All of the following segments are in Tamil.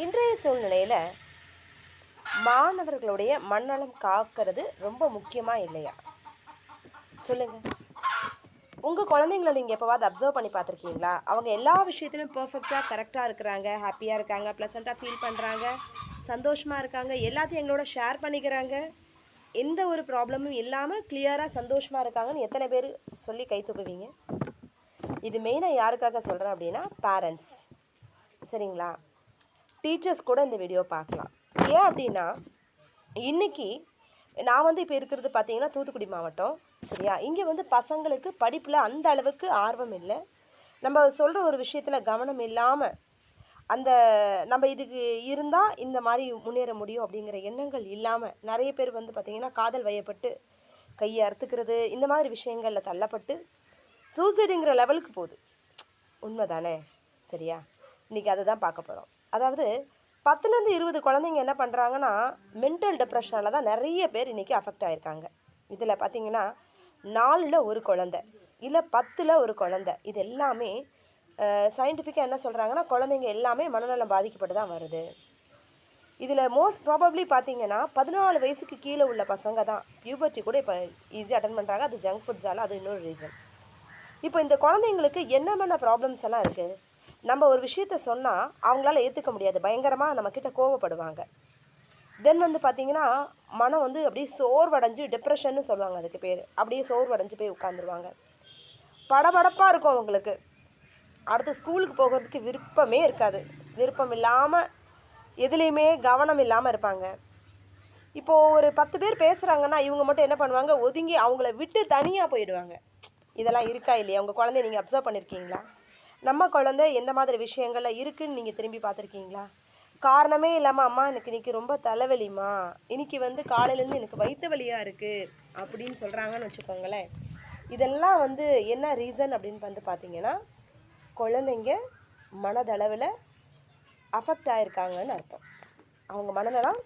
இன்றைய சூழ்நிலையில் மாணவர்களுடைய மனநலம் காக்கிறது ரொம்ப முக்கியமா இல்லையா? சொல்லுங்க. உங்க குழந்தைங்கள நீங்க எப்பவாவது அப்சர்வ் பண்ணி பார்த்துருக்கீங்களா? அவங்க எல்லா விஷயத்திலும் பெர்ஃபெக்ட்டா, கரெக்ட்டா இருக்கிறாங்க, ஹேப்பியா இருக்காங்க, ப்ளசன்ட்டா ஃபீல் பண்றாங்க, சந்தோஷமா இருக்காங்க, எல்லாத்தையும் எங்களோட ஷேர் பண்ணிக்கிறாங்க. எந்த ஒரு ப்ராப்ளமும் இல்லாம கிளியரா சந்தோஷமா இருக்காங்கன்னு எத்தனை பேர் சொல்லி கை தூக்குவீங்க? இது மெயினா யாருக்காக சொல்றேன் அப்படின்னா, பேரண்ட்ஸ். சரிங்களா? டீச்சர்ஸ் கூட இந்த வீடியோ பார்க்கலாம். ஏன் அப்படின்னா, இன்னைக்கு நான் வந்து இப்போ இருக்கிறது பார்த்தீங்கன்னா, தூத்துக்குடி மாவட்டம். சரியா? இங்கே வந்து பசங்களுக்கு படிப்பில் அந்த அளவுக்கு ஆர்வம் இல்லை. நம்ம சொல்கிற ஒரு விஷயத்தில் கவனம் இல்லாமல், அந்த நம்ம இதுக்கு இருந்தால் இந்த மாதிரி முன்னேற முடியும் அப்படிங்கிற எண்ணங்கள் இல்லாமல் நிறைய பேர் வந்து பார்த்திங்கன்னா காதல் வயப்பட்டு கையை அறுத்துக்கிறது, இந்த மாதிரி விஷயங்களில் தள்ளப்பட்டு சூசைடுங்கிற லெவலுக்கு போகுது. உண்மை தானே? சரியா? இன்றைக்கி அதை தான் பார்க்க போகிறோம். அதாவது 10லேருந்து 20 குழந்தைங்க என்ன பண்ணுறாங்கன்னா, மென்டல் டிப்ரெஷனால் தான் நிறைய பேர் இன்றைக்கி அஃபெக்ட் ஆகிருக்காங்க. இதில் பார்த்திங்கன்னா 4ல் ஒரு குழந்தை, இல்லை 10ல் ஒரு குழந்தை. இது எல்லாமே சயின்டிஃபிக்காக என்ன சொல்கிறாங்கன்னா, குழந்தைங்க எல்லாமே மனநலம் பாதிக்கப்பட்டு தான் வருது. இதில் மோஸ்ட் ப்ராபப்ளி பார்த்திங்கன்னா 14 வயசுக்கு கீழே உள்ள பசங்க தான் பியூபர்ட்டி கூட இப்போ ஈஸியாக அட்டன் பண்ணுறாங்க. அது ஜங்க் ஃபுட்ஸால், அது இன்னொரு ரீசன். இப்போ இந்த குழந்தைங்களுக்கு என்னென்ன ப்ராப்ளம்ஸ் எல்லாம் இருக்குது. நம்ம ஒரு விஷயத்த சொன்னால் அவங்களால ஏற்றுக்க முடியாது, பயங்கரமாக நம்மக்கிட்ட கோவப்படுவாங்க. தென் வந்து பார்த்திங்கன்னா மனம் வந்து அப்படியே சோர்வடைஞ்சு, டிப்ரெஷன்னு சொல்லுவாங்க அதுக்கு பேர். அப்படியே சோர்வடைஞ்சு போய் உட்காந்துருவாங்க. படபடப்பாக இருக்கும் அவங்களுக்கு. அடுத்து ஸ்கூலுக்கு போகிறதுக்கு விருப்பமே இருக்காது. விருப்பம் இல்லாமல் எதுலேயுமே கவனம் இல்லாமல் இருப்பாங்க. இப்போது ஒரு 10 பேர் பேசுகிறாங்கன்னா இவங்க மட்டும் என்ன பண்ணுவாங்க, ஒதுங்கி அவங்கள விட்டு தனியாக போயிடுவாங்க. இதெல்லாம் இருக்கா இல்லையா? உங்கள் குழந்தைய நீங்கள் அப்சர்வ் பண்ணியிருக்கீங்களா? நம்ம குழந்தை எந்த மாதிரி விஷயங்கள்ல இருக்குதுன்னு நீங்கள் திரும்பி பார்த்துருக்கீங்களா? காரணமே இல்லாமல், அம்மா எனக்கு இன்றைக்கி ரொம்ப தலைவலிம்மா, இன்றைக்கி வந்து காலையிலேருந்து எனக்கு வயிற்று வலியாக இருக்குது அப்படின்னு சொல்கிறாங்கன்னு வச்சுக்கோங்களேன். இதெல்லாம் வந்து என்ன ரீசன் அப்படின்னு வந்து பார்த்திங்கன்னா, குழந்தைங்க மனதளவில் அஃபெக்ட் ஆகிருக்காங்கன்னு அர்த்தம். அவங்க மனநலம்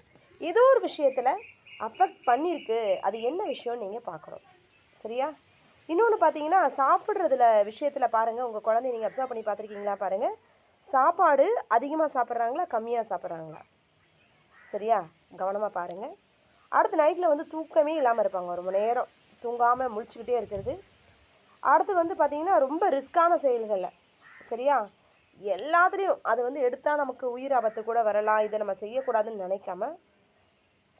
ஏதோ ஒரு விஷயத்தில் அஃபெக்ட் பண்ணியிருக்கு. அது என்ன விஷயம்னு நீங்கள் பார்க்கணும். சரியா? இன்னொன்று பார்த்தீங்கன்னா, சாப்பிட்றதுல விஷயத்தில் பாருங்கள், உங்கள் குழந்தைய நீங்கள் அப்சர்வ் பண்ணி பார்த்துருக்கீங்களா பாருங்கள். சாப்பாடு அதிகமாக சாப்பிட்றாங்களா, கம்மியாக சாப்பிட்றாங்களா? சரியா? கவனமாக பாருங்கள். அடுத்து நைட்டில் வந்து தூக்கமே இல்லாமல் இருப்பாங்க, ரொம்ப நேரம் தூங்காமல் முழிச்சுக்கிட்டே இருக்கிறது. அடுத்து வந்து பார்த்திங்கன்னா ரொம்ப ரிஸ்க்கான செயல்களில், சரியா, எல்லாத்துலேயும் அது வந்து எடுத்தால் நமக்கு உயிர் ஆபத்து கூட வரலாம், இதை நம்ம செய்யக்கூடாதுன்னு நினைக்காம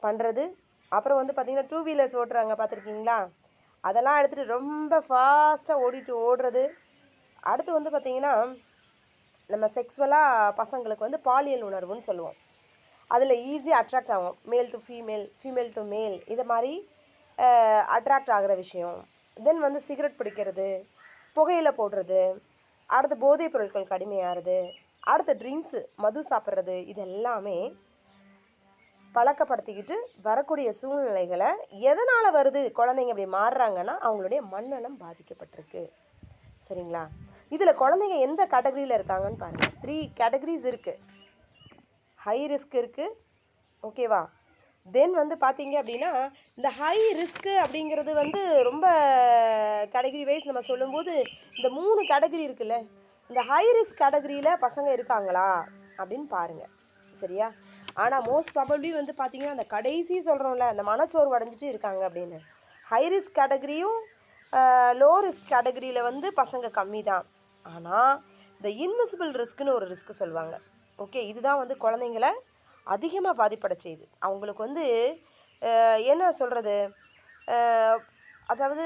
பண்ணுறது. அப்புறம் வந்து பார்த்திங்கன்னா 2 வீலர்ஸ் ஓட்டுறாங்க, பார்த்துருக்கீங்களா? அதெல்லாம் எடுத்துகிட்டு ரொம்ப ஃபாஸ்ட்டாக ஓடுறது. அடுத்து வந்து பார்த்திங்கன்னா நம்ம செக்ஸுவலாக பசங்களுக்கு வந்து பாலியல் உணர்வுன்னு சொல்லுவோம். அதில் ஈஸியாக அட்ராக்ட் ஆகும். மேல் டு ஃபீமேல், ஃபீமேல் டு மேல், இது மாதிரி அட்ராக்ட் ஆகிற விஷயம். தென் வந்து சிகரெட் பிடிக்கிறது, புகையில போடுறது, அடுத்து போதைப் பொருட்களுக்கு அடிமையாகிறது, அடுத்து ட்ரிங்க்ஸு, மது சாப்பிட்றது, இது எல்லாமே பழக்கப்படுத்திக்கிட்டு வரக்கூடிய சூழ்நிலைகளை எதனால் வருது, குழந்தைங்க அப்படி மாறுறாங்கன்னா அவங்களுடைய மனநலம் பாதிக்கப்பட்டிருக்கு. சரிங்களா? இதில் குழந்தைங்க எந்த கேட்டகரியில் இருக்காங்கன்னு பாருங்கள். 3 கேட்டகரிஸ் இருக்குது. ஹை ரிஸ்க் இருக்குது, ஓகேவா? தென் வந்து பார்த்தீங்க அப்படின்னா, இந்த ஹை ரிஸ்க்கு அப்படிங்கிறது வந்து ரொம்ப கேட்டகரி வைஸ் நம்ம சொல்லும்போது இந்த 3 கேட்டகரி இருக்குல்ல, இந்த ஹை ரிஸ்க் கேட்டகரியில் பசங்க இருக்காங்களா அப்படின்னு பாருங்கள். சரியா? ஆனால் மோஸ்ட் ப்ராபப்ளி வந்து பார்த்திங்கன்னா அந்த கடைசி சொல்கிறோம்ல, அந்த மனச்சோர்வு அடைஞ்சிட்டு இருக்காங்க அப்படின்னு. ஹை ரிஸ்க் கேட்டகரியும் லோ ரிஸ்க் கேட்டகரியில் வந்து பசங்க கம்மி தான். ஆனால் இந்த இன்விசிபிள் ரிஸ்க்குன்னு ஒரு ரிஸ்க்கு சொல்லுவாங்க. ஓகே, இதுதான் வந்து குழந்தைங்கள அதிகமாக பாதிப்படை செய்யுது. அவங்களுக்கு வந்து என்ன சொல்கிறது, அதாவது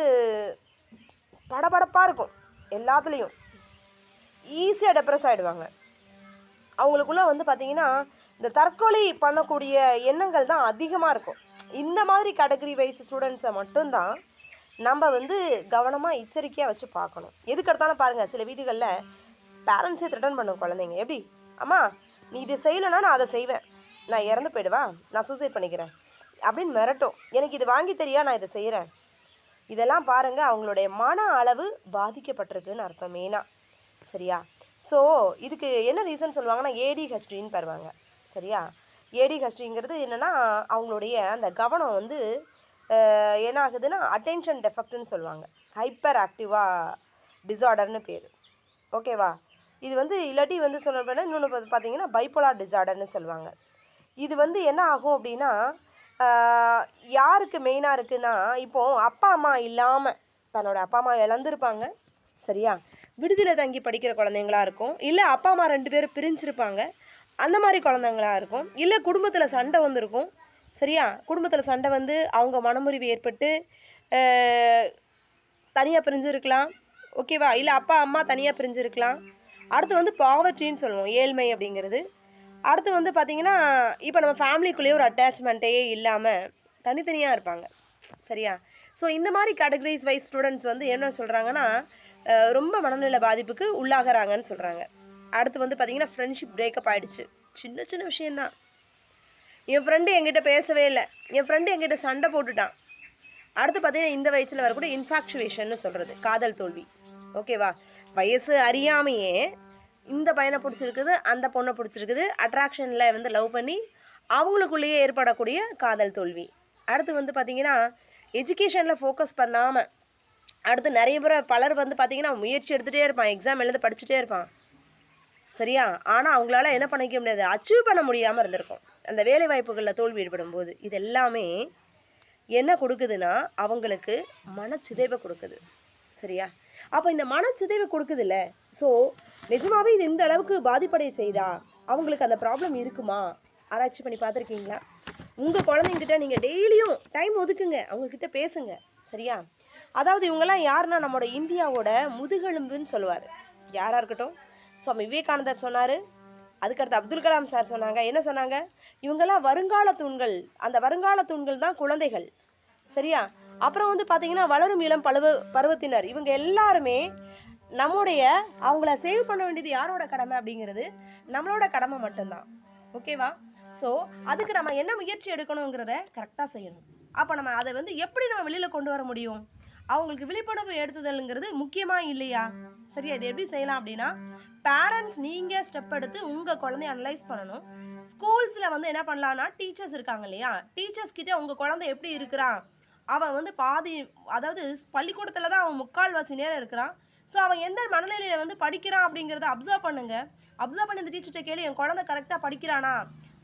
படபடப்பாக இருக்கும், எல்லாத்துலேயும் ஈஸியாக டெப்ரெஸ் ஆகிடுவாங்க. அவங்களுக்குள்ளே வந்து பார்த்திங்கன்னா இந்த தற்கொலை பண்ணக்கூடிய எண்ணங்கள் தான் அதிகமாக இருக்கும். இந்த மாதிரி கேட்டகரி வைஸ் ஸ்டூடெண்ட்ஸை மட்டும்தான் நம்ம வந்து கவனமாக எச்சரிக்கையாக வச்சு பார்க்கணும். எதுக்கு எடுத்தாலும் பாருங்கள், சில வீடுகளில் பேரண்ட்ஸே த்ரெட்டன் பண்ணும் குழந்தைங்க. எப்படி, அம்மா நீ இதை செய்யலைன்னா நான் அதை செய்வேன், நான் இறந்து போயிடுவா, நான் சூசைட் பண்ணிக்கிறேன் அப்படின்னு மிரட்டும். எனக்கு இது வாங்கி தெரியா, நான் இதை செய்கிறேன். இதெல்லாம் பாருங்கள், அவங்களுடைய மன அளவு பாதிக்கப்பட்டிருக்குன்னு அர்த்தம் மெயினாக. சரியா? ஸோ இதுக்கு என்ன ரீசன் சொல்லுவாங்கன்னா ஏடிஹெச்டின்னு பெறுவாங்க. சரியா? ஏடிஹெச்டிங்கிறது என்னென்னா அவங்களுடைய அந்த கவனம் வந்து என்ன ஆகுதுன்னா அட்டென்ஷன் டெஃபெக்ட்னு சொல்லுவாங்க. ஹைப்பர் ஆக்டிவாக டிஸார்டர்னு பேர். ஓகேவா? இது வந்து இல்லாட்டி வந்து சொல்ல போனால் இன்னொன்று பார்த்தீங்கன்னா பைப்போலார் டிஸார்டர்னு சொல்லுவாங்க. இது வந்து என்ன ஆகும் அப்படின்னா, யாருக்கு மெயினாக இருக்குன்னா, இப்போது அப்பா அம்மா இல்லாமல் தன்னோட அப்பா அம்மா இழந்திருப்பாங்க சரியா, விடுதியில் தங்கி படிக்கிற குழந்தைங்களா இருக்கும், இல்லை அப்பா அம்மா 2 பேரும் பிரிஞ்சிருப்பாங்க, அந்த மாதிரி குழந்தைங்களா இருக்கும், இல்லை குடும்பத்தில் சண்டை வந்திருக்கும் சரியா, குடும்பத்தில் சண்டை வந்து அவங்க மனமுறிவு ஏற்பட்டு தனியாக பிரிஞ்சிருக்கலாம் ஓகேவா, இல்லை அப்பா அம்மா தனியாக பிரிஞ்சிருக்கலாம். அடுத்து வந்து பாவர்ட்டின்னு சொல்லுவோம், ஏழ்மை அப்படிங்கிறது. அடுத்து வந்து பார்த்திங்கன்னா இப்போ நம்ம ஃபேமிலிக்குள்ளேயே ஒரு அட்டாச்மெண்ட்டே இல்லாமல் தனித்தனியாக இருப்பாங்க சரியா. ஸோ இந்த மாதிரி கேட்டகரிஸ் வைஸ் ஸ்டூடெண்ட்ஸ் வந்து என்ன சொல்கிறாங்கன்னா ரொம்ப மனநிலை பாதிப்புக்கு உள்ளாகிறாங்கன்னு சொல்கிறாங்க. அடுத்து வந்து பார்த்திங்கன்னா ஃப்ரெண்ட்ஷிப் பிரேக்கப் ஆகிடுச்சு, சின்ன சின்ன விஷயந்தான். என் ஃப்ரெண்டு என்கிட்ட பேசவே இல்லை, என் ஃப்ரெண்டு என்கிட்ட சண்டை போட்டுட்டான். அடுத்து பார்த்தீங்கன்னா இந்த வயசில் வரக்கூடிய இன்ஃபாக்சுவேஷன்னு சொல்கிறது, காதல் தோல்வி ஓகேவா. வயசு அறியாமையே இந்த பையனை பிடிச்சிருக்குது, அந்த பொண்ணை பிடிச்சிருக்குது, அட்ராக்ஷனில் வந்து லவ் பண்ணி அவங்களுக்குள்ளேயே ஏற்படக்கூடிய காதல் தோல்வி. அடுத்து வந்து பார்த்திங்கன்னா எஜுகேஷனில் ஃபோக்கஸ் பண்ணாமல், அடுத்து நிறைய பேர் பலர் வந்து பார்த்திங்கன்னா முயற்சி எடுத்துகிட்டே இருப்பான், எக்ஸாம் எழுத படிச்சுட்டே இருப்பான் சரியா, ஆனால் அவங்களால என்ன பண்ணிக்க முடியாது, அச்சீவ் பண்ண முடியாமல் இருந்திருக்கும் அந்த வேலை வாய்ப்புகளில் தோல்வி ஏற்படும் போது. இது எல்லாமே என்ன கொடுக்குதுன்னா அவங்களுக்கு மனச்சிதைவை கொடுக்குது சரியா. அப்போ இந்த மனச்சிதைவை கொடுக்குதுல்ல, ஸோ நிஜமாகவே இது இந்த அளவுக்கு பாதிப்படைய செய்தா அவங்களுக்கு அந்த ப்ராப்ளம் இருக்குமா ஆராய்ச்சி பண்ணி பார்த்துருக்கீங்களா? உங்கள் குழந்தைங்கிட்ட நீங்கள் டெய்லியும் டைம் ஒதுக்குங்க, அவங்கக்கிட்ட பேசுங்க சரியா. அதாவது இவங்கெல்லாம் யாருன்னா நம்மளோட இந்தியாவோட முதுகெலும்புன்னு சொல்லுவார். யாராக இருக்கட்டும், சுவாமி விவேகானந்தர் சொன்னார், அதுக்கடுத்து அப்துல் கலாம் சார் சொன்னாங்க. என்ன சொன்னாங்க, இவங்கெல்லாம் வருங்கால தூண்கள், அந்த வருங்கால தூண்கள் தான் குழந்தைகள் சரியா. அப்புறம் வந்து பார்த்திங்கன்னா வளரும் இளம் பருவத்தினர், இவங்க எல்லாருமே நம்முடைய அவங்கள சேவ் பண்ண வேண்டியது யாரோட கடமை அப்படிங்கிறது நம்மளோட கடமை மட்டும்தான் ஓகேவா. ஸோ அதுக்கு நம்ம என்ன முயற்சி எடுக்கணுங்கிறத கரெக்டாக செய்யணும். அப்போ நம்ம அதை வந்து எப்படி நம்ம வெளியில் கொண்டு வர முடியும், அவங்களுக்கு விழிப்புணர்வு எடுத்துதல்ங்கிறது முக்கியமாக இல்லையா சரியா. இது எப்படி செய்யலாம் அப்படின்னா, பேரண்ட்ஸ் நீங்கள் ஸ்டெப் எடுத்து உங்கள் குழந்தைய அனலைஸ் பண்ணணும். ஸ்கூல்ஸில் வந்து என்ன பண்ணலான்னா, டீச்சர்ஸ் இருக்காங்க இல்லையா, டீச்சர்ஸ் கிட்டே உங்கள் குழந்தை எப்படி இருக்கிறான், அவன் வந்து பாதி, அதாவது பள்ளிக்கூடத்தில் தான் அவன் முக்கால்வாசி நேரம் இருக்கிறான், ஸோ அவன் எந்த மனநிலையில் வந்து படிக்கிறான் அப்படிங்கிறத அப்சர்வ் பண்ணுங்கள். அப்சர்வ் பண்ணி இந்த டீச்சர்கிட்ட கேளு, என் குழந்தை கரெக்டாக படிக்கிறானா,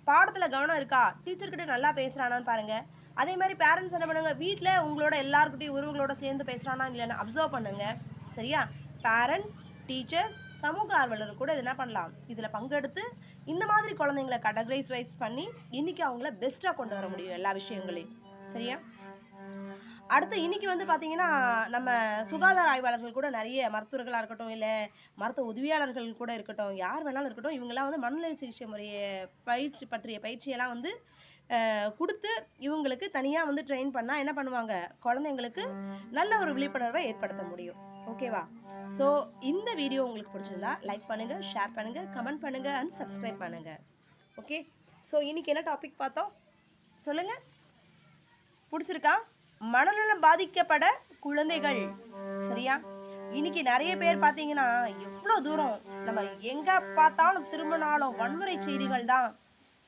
பாடத்தில் கவனம் இருக்கா, டீச்சர்கிட்ட நல்லா பேசுகிறானான்னு பாருங்கள். அதே மாதிரி பேரண்ட்ஸ் என்ன பண்ணுங்கள், வீட்டில் உங்களோட எல்லாருக்கிட்டையும் உறவுகளோட சேர்ந்து பேசுகிறானா இல்லைன்னு அப்சர்வ் பண்ணுங்கள் சரியா. பேரண்ட்ஸ், டீச்சர்ஸ், சமூக ஆர்வலர்கள் கூட என்ன பண்ணலாம், இதில் பங்கெடுத்து இந்த மாதிரி குழந்தைங்களை கேட்டகரைஸ் வைஸ் பண்ணி இன்றைக்கி அவங்கள பெஸ்ட்டாக கொண்டு வர முடியும் எல்லா விஷயங்களையும் சரியா. அடுத்து இன்றைக்கி வந்து பார்த்திங்கன்னா நம்ம சுகாதார ஆய்வாளர்கள் கூட நிறைய மருத்துவர்களாக இருக்கட்டும், இல்லை மருத்துவ உதவியாளர்கள் கூட இருக்கட்டும், யார் வேணாலும் இருக்கட்டும், இவங்கெல்லாம் வந்து மனநல சிகிச்சை முறையை பற்றிய பயிற்சியெல்லாம் வந்து கொடுத்து இவங்களுக்கு தனியாக வந்து ட்ரெயின் பண்ணால் என்ன பண்ணுவாங்க, குழந்தைங்களுக்கு நல்ல ஒரு விழிப்புணர்வை ஏற்படுத்த முடியும் ஓகேவா. ஸோ இந்த வீடியோ உங்களுக்கு பிடிச்சிருந்தா லைக் பண்ணுங்கள், ஷேர் பண்ணுங்கள், கமெண்ட் பண்ணுங்கள் அண்ட் சப்ஸ்கிரைப் பண்ணுங்கள் ஓகே. ஸோ இன்றைக்கி என்ன டாபிக் பார்த்தோம் சொல்லுங்கள், பிடிச்சிருக்கா? மனநலம் பாதிக்கப்பட குழந்தைகள் சரியா. இன்னைக்கு நிறைய பேர் பார்த்தீங்கன்னா எவ்வளோ தூரம் நம்ம எங்கே பார்த்தாலும் திரும்பினாலும் வன்முறை செய்திகள் தான்.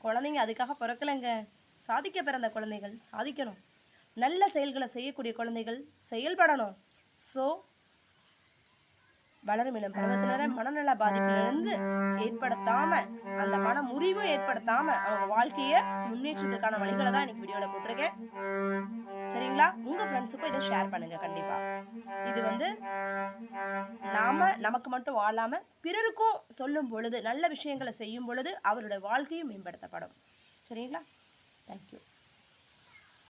குழந்தைங்க அதுக்காக பிறக்கலைங்க, சாதிக்க பிறந்த குழந்தைகள் சாதிக்கணும், நல்ல செயல்களை செய்யக்கூடிய குழந்தைகள் செயல்படணும். ஸோ வளரும் இளம் பருவத்தினரை மனநல பாதிப்பிலிருந்து ஏற்படுத்தாம, அந்த மன முறிவும் ஏற்படுத்தாம அவங்க வாழ்க்கையை முன்னேற்றத்துக்கான வழிகளை தான் இன்னைக்கு வீடியோல போட்டிருக்கேன் சரிங்களா. உங்க ஃப்ரெண்ட்ஸுக்கும் இதை ஷேர் பண்ணுங்க கண்டிப்பா. இது வந்து நமக்கு மட்டும் வாழாம பிறருக்கும் சொல்லும் பொழுது, நல்ல விஷயங்களை செய்யும் பொழுது அவரோட வாழ்க்கையும் மேம்படுத்தப்படும் சரிங்களா. தேங்க்யூ.